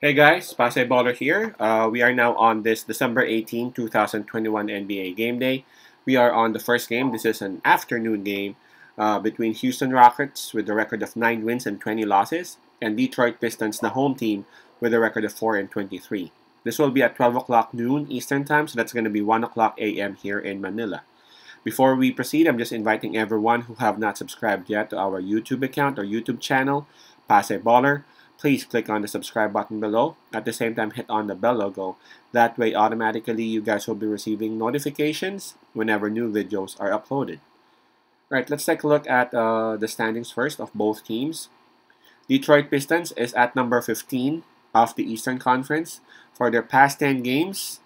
Hey guys, Pasay Baller here. We are now on this December 18, 2021 NBA Game Day. We are on the first game. This is an afternoon game between Houston Rockets with a record of 9 wins and 20 losses, and Detroit Pistons, the home team, with a record of 4 and 23. This will be at 12 o'clock noon Eastern Time, so that's going to be 1 o'clock a.m. here in Manila. Before we proceed, I'm just inviting everyone who have not subscribed yet to our YouTube account or YouTube channel, Pasay Baller. Please click on the subscribe button below. At the same time, hit on the bell logo. That way, automatically, you guys will be receiving notifications whenever new videos are uploaded. Right, let's take a look at the standings first of both teams. Detroit Pistons is at number 15 of the Eastern Conference. For their past 10 games,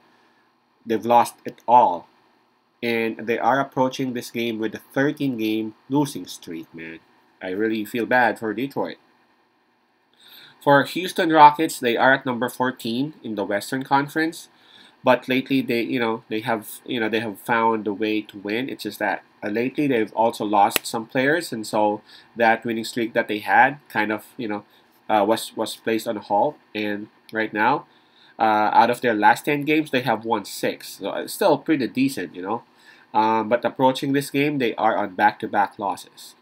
they've lost it all. And they are approaching this game with a 13-game losing streak, man. I really feel bad for Detroit. For Houston Rockets, they are at number 14 in the Western Conference, but lately they have found a way to win. It's just that lately they've also lost some players, and so that winning streak that they had kind of was placed on hold. And right now, out of their last 10 games, they have won 6, so it's still pretty decent. But approaching this game, they are on back-to-back losses.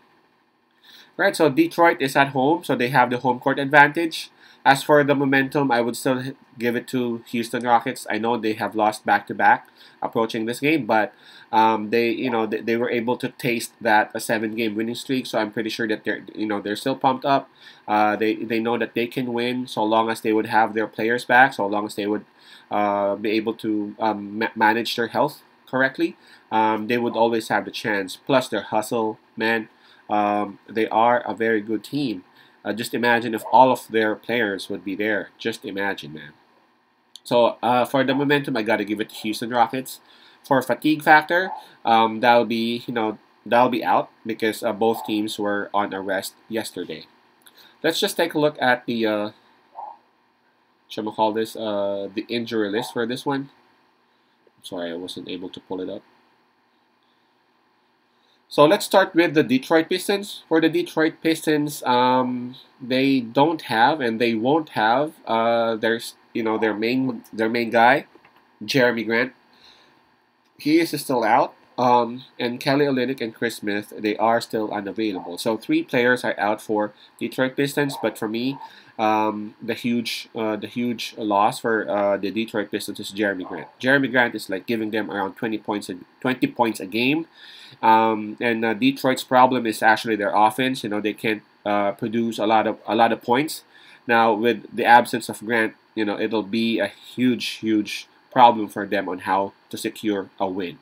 Right, so Detroit is at home, so they have the home court advantage. As for the momentum, I would still give it to Houston Rockets. I know they have lost back to back approaching this game, but they were able to taste that a 7-game winning streak. So I'm pretty sure that they're still pumped up. They know that they can win so long as they would have their players back, so long as they would be able to manage their health correctly. They would always have the chance. Plus their hustle, man. They are a very good team. Just imagine if all of their players would be there. Just imagine, man. So for the momentum, I gotta give it to Houston Rockets. For fatigue factor, that'll be out because both teams were on a rest yesterday. Let's just take a look at the shall we call this the injury list for this one. Sorry, I wasn't able to pull it up. So let's start with the Detroit Pistons. For the Detroit Pistons, they don't have and they won't have their main guy, Jeremy Grant. He is still out. And Kelly Olynyk and Chris Smith, they are still unavailable. So 3 players are out for Detroit Pistons. But for me, the huge loss for the Detroit Pistons is Jeremy Grant. Jeremy Grant is like giving them around 20 points a game. And Detroit's problem is actually their offense. They can't produce a lot of points. Now with the absence of Grant, it'll be a huge problem for them on how to secure a win.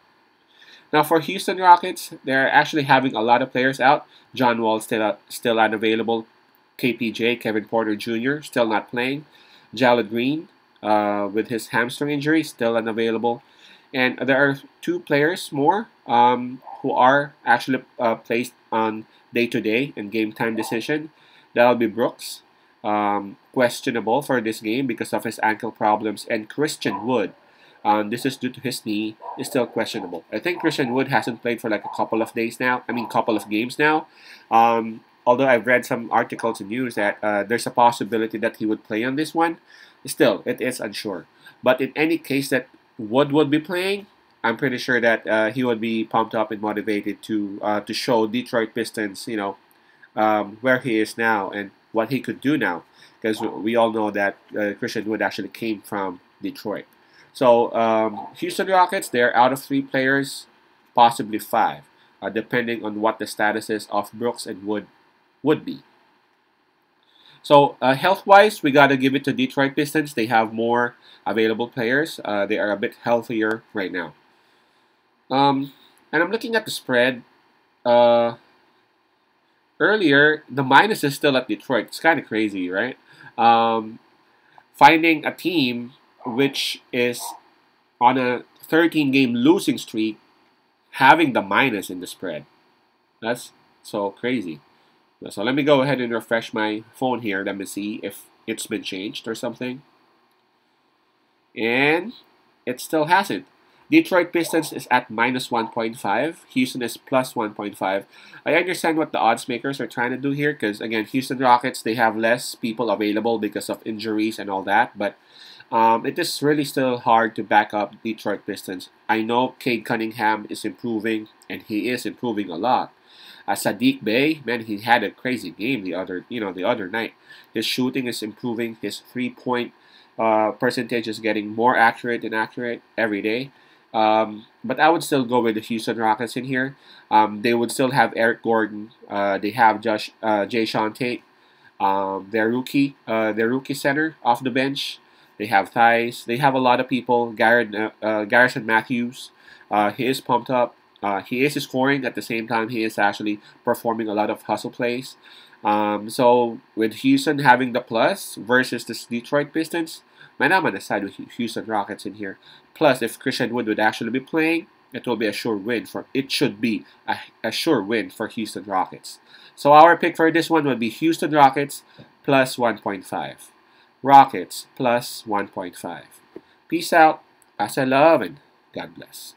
Now for Houston Rockets, they're actually having a lot of players out. John Wall still unavailable. KPJ, Kevin Porter Jr. still not playing. Jalen Green with his hamstring injury still unavailable. And there are 2 players more who are actually placed on day-to-day and game-time decision. That'll be Brooks, questionable for this game because of his ankle problems, and Christian Wood. This is due to his knee, is still questionable. I think Christian Wood hasn't played for like a couple of days now. I mean, couple of games now. Although I've read some articles and news that there's a possibility that he would play on this one. Still, it is unsure. But in any case that Wood would be playing, I'm pretty sure that he would be pumped up and motivated to show Detroit Pistons, where he is now and what he could do now. Because we all know that Christian Wood actually came from Detroit. So Houston Rockets, they're out of 3 players, possibly 5, depending on what the statuses of Brooks and Wood would be. So health-wise, we got to give it to Detroit Pistons. They have more available players. They are a bit healthier right now. And I'm looking at the spread. Earlier, the minus is still at Detroit. It's kind of crazy, right? Finding a team which is on a 13-game losing streak having the minus in the spread. That's so crazy. So let me go ahead and refresh my phone here. Let me see if it's been changed or something. And it still hasn't. Detroit Pistons is at minus 1.5. Houston is plus 1.5. I understand what the odds makers are trying to do here because, again, Houston Rockets, they have less people available because of injuries and all that. But it is really still hard to back up Detroit Pistons. I know Cade Cunningham is improving, and he is improving a lot. Sadiq Bey, man, he had a crazy game the other night. His shooting is improving. His 3-point percentage is getting more accurate and accurate every day. But I would still go with the Houston Rockets in here. They would still have Eric Gordon. They have Jay Sean Tate, their rookie center off the bench. They have Thies. They have a lot of people. Garrison Matthews. He is pumped up. He is scoring at the same time. He is actually performing a lot of hustle plays. So with Houston having the plus versus the Detroit Pistons, man, I'm on the side with Houston Rockets in here. Plus, if Christian Wood would actually be playing, it will be a sure win for. It should be a sure win for Houston Rockets. So our pick for this one would be Houston Rockets plus 1.5. Rockets plus 1.5. Peace out. As I love and God bless.